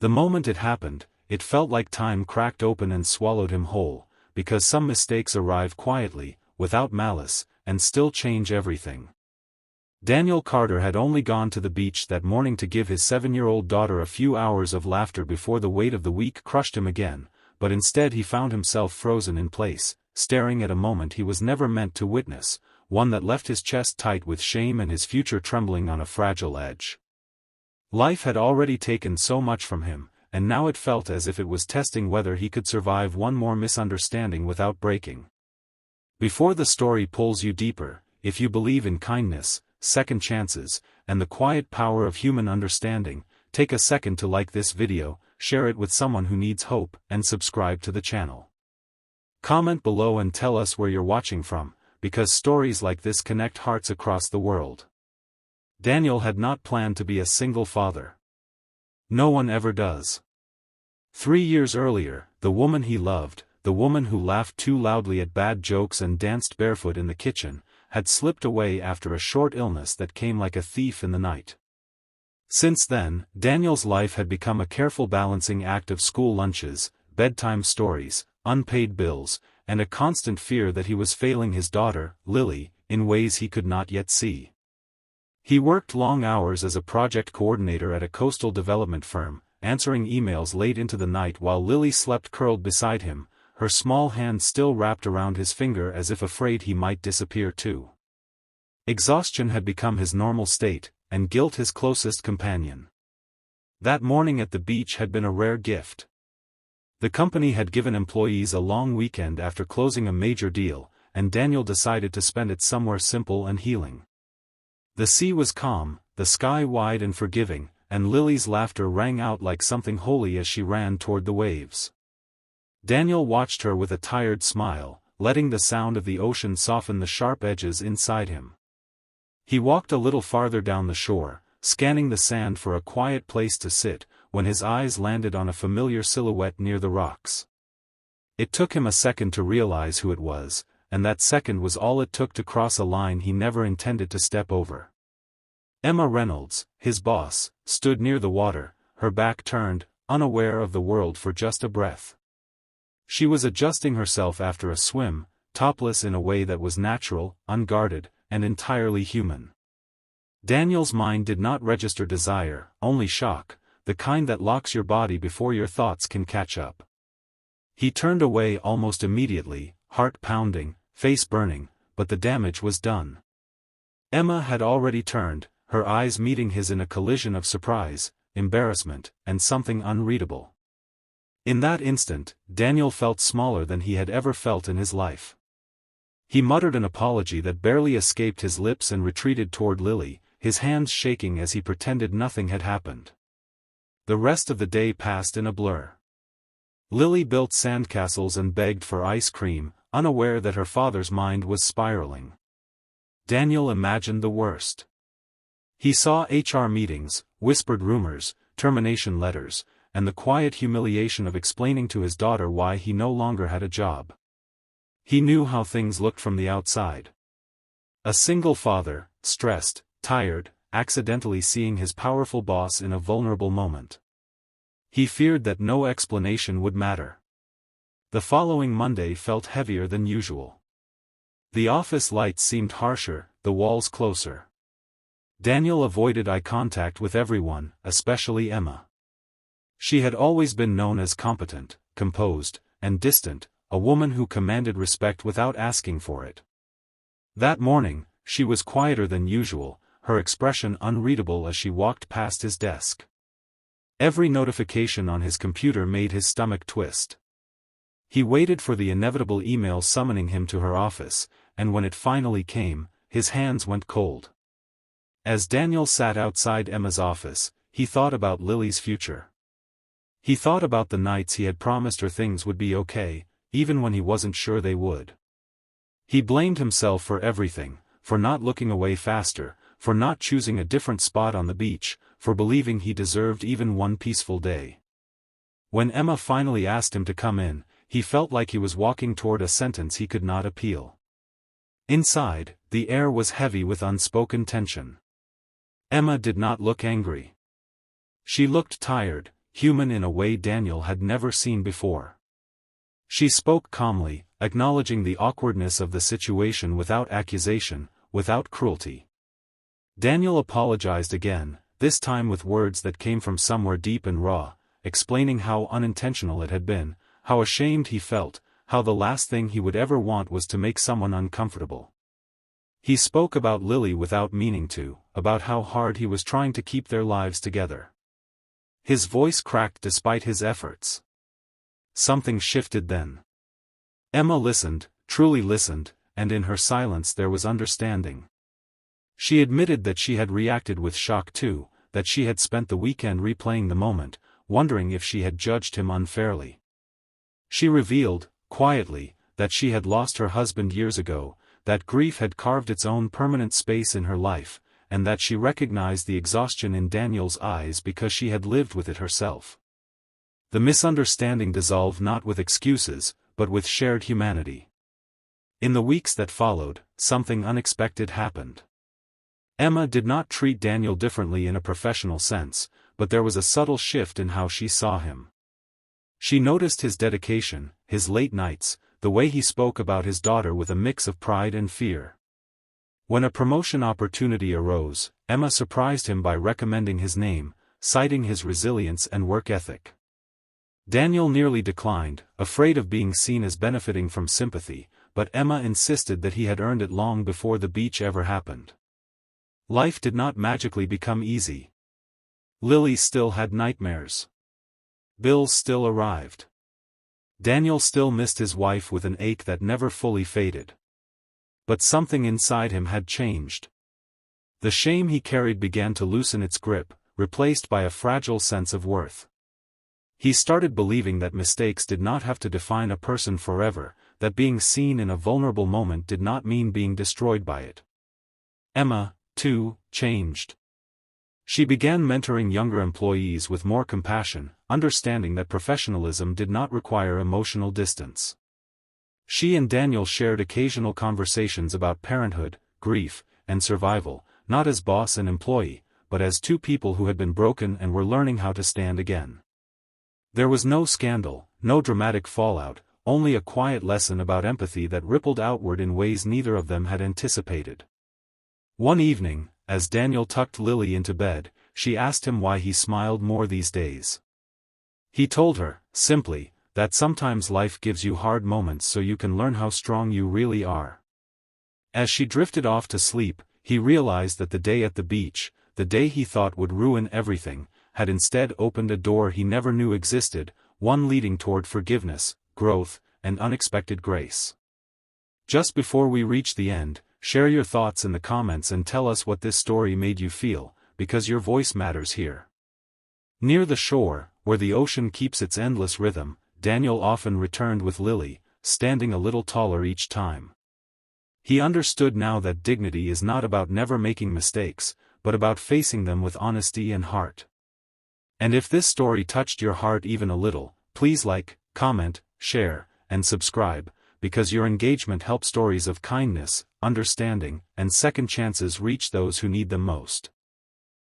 The moment it happened, it felt like time cracked open and swallowed him whole, because some mistakes arrive quietly, without malice, and still change everything. Daniel Carter had only gone to the beach that morning to give his 7-year-old daughter a few hours of laughter before the weight of the week crushed him again, but instead he found himself frozen in place, staring at a moment he was never meant to witness, one that left his chest tight with shame and his future trembling on a fragile edge. Life had already taken so much from him, and now it felt as if it was testing whether he could survive one more misunderstanding without breaking. Before the story pulls you deeper, if you believe in kindness, second chances, and the quiet power of human understanding, take a second to like this video, share it with someone who needs hope, and subscribe to the channel. Comment below and tell us where you're watching from, because stories like this connect hearts across the world. Daniel had not planned to be a single father. No one ever does. 3 years earlier, the woman he loved, the woman who laughed too loudly at bad jokes and danced barefoot in the kitchen, had slipped away after a short illness that came like a thief in the night. Since then, Daniel's life had become a careful balancing act of school lunches, bedtime stories, unpaid bills, and a constant fear that he was failing his daughter, Lily, in ways he could not yet see. He worked long hours as a project coordinator at a coastal development firm, answering emails late into the night while Lily slept curled beside him, her small hand still wrapped around his finger as if afraid he might disappear too. Exhaustion had become his normal state, and guilt his closest companion. That morning at the beach had been a rare gift. The company had given employees a long weekend after closing a major deal, and Daniel decided to spend it somewhere simple and healing. The sea was calm, the sky wide and forgiving, and Lily's laughter rang out like something holy as she ran toward the waves. Daniel watched her with a tired smile, letting the sound of the ocean soften the sharp edges inside him. He walked a little farther down the shore, scanning the sand for a quiet place to sit, when his eyes landed on a familiar silhouette near the rocks. It took him a second to realize who it was, and that second was all it took to cross a line he never intended to step over. Emma Reynolds, his boss, stood near the water, her back turned, unaware of the world for just a breath. She was adjusting herself after a swim, topless in a way that was natural, unguarded, and entirely human. Daniel's mind did not register desire, only shock, the kind that locks your body before your thoughts can catch up. He turned away almost immediately, heart pounding, face burning, but the damage was done. Emma had already turned, her eyes meeting his in a collision of surprise, embarrassment, and something unreadable. In that instant, Daniel felt smaller than he had ever felt in his life. He muttered an apology that barely escaped his lips and retreated toward Lily, his hands shaking as he pretended nothing had happened. The rest of the day passed in a blur. Lily built sandcastles and begged for ice cream, unaware that her father's mind was spiraling. Daniel imagined the worst. He saw HR meetings, whispered rumors, termination letters, and the quiet humiliation of explaining to his daughter why he no longer had a job. He knew how things looked from the outside. A single father, stressed, tired, accidentally seeing his powerful boss in a vulnerable moment. He feared that no explanation would matter. The following Monday felt heavier than usual. The office lights seemed harsher, the walls closer. Daniel avoided eye contact with everyone, especially Emma. She had always been known as competent, composed, and distant, a woman who commanded respect without asking for it. That morning, she was quieter than usual, her expression unreadable as she walked past his desk. Every notification on his computer made his stomach twist. He waited for the inevitable email summoning him to her office, and when it finally came, his hands went cold. As Daniel sat outside Emma's office, he thought about Lily's future. He thought about the nights he had promised her things would be okay, even when he wasn't sure they would. He blamed himself for everything, for not looking away faster, for not choosing a different spot on the beach, for believing he deserved even one peaceful day. When Emma finally asked him to come in, he felt like he was walking toward a sentence he could not appeal. Inside, the air was heavy with unspoken tension. Emma did not look angry. She looked tired, human in a way Daniel had never seen before. She spoke calmly, acknowledging the awkwardness of the situation without accusation, without cruelty. Daniel apologized again, this time with words that came from somewhere deep and raw, explaining how unintentional it had been, how ashamed he felt, how the last thing he would ever want was to make someone uncomfortable. He spoke about Lily without meaning to, about how hard he was trying to keep their lives together. His voice cracked despite his efforts. Something shifted then. Emma listened, truly listened, and in her silence there was understanding. She admitted that she had reacted with shock too, that she had spent the weekend replaying the moment, wondering if she had judged him unfairly. She revealed, quietly, that she had lost her husband years ago, that grief had carved its own permanent space in her life, and that she recognized the exhaustion in Daniel's eyes because she had lived with it herself. The misunderstanding dissolved not with excuses, but with shared humanity. In the weeks that followed, something unexpected happened. Emma did not treat Daniel differently in a professional sense, but there was a subtle shift in how she saw him. She noticed his dedication, his late nights, the way he spoke about his daughter with a mix of pride and fear. When a promotion opportunity arose, Emma surprised him by recommending his name, citing his resilience and work ethic. Daniel nearly declined, afraid of being seen as benefiting from sympathy, but Emma insisted that he had earned it long before the beach ever happened. Life did not magically become easy. Lily still had nightmares. Bills still arrived. Daniel still missed his wife with an ache that never fully faded. But something inside him had changed. The shame he carried began to loosen its grip, replaced by a fragile sense of worth. He started believing that mistakes did not have to define a person forever, that being seen in a vulnerable moment did not mean being destroyed by it. Emma, too, changed. She began mentoring younger employees with more compassion, understanding that professionalism did not require emotional distance. She and Daniel shared occasional conversations about parenthood, grief, and survival, not as boss and employee, but as two people who had been broken and were learning how to stand again. There was no scandal, no dramatic fallout, only a quiet lesson about empathy that rippled outward in ways neither of them had anticipated. One evening, as Daniel tucked Lily into bed, she asked him why he smiled more these days. He told her, simply, that sometimes life gives you hard moments so you can learn how strong you really are. As she drifted off to sleep, he realized that the day at the beach, the day he thought would ruin everything, had instead opened a door he never knew existed, one leading toward forgiveness, growth, and unexpected grace. Just before we reach the end, share your thoughts in the comments and tell us what this story made you feel, because your voice matters here. Near the shore, where the ocean keeps its endless rhythm, Daniel often returned with Lily, standing a little taller each time. He understood now that dignity is not about never making mistakes, but about facing them with honesty and heart. And if this story touched your heart even a little, please like, comment, share, and subscribe, because your engagement helps stories of kindness, understanding, and second chances reach those who need them most.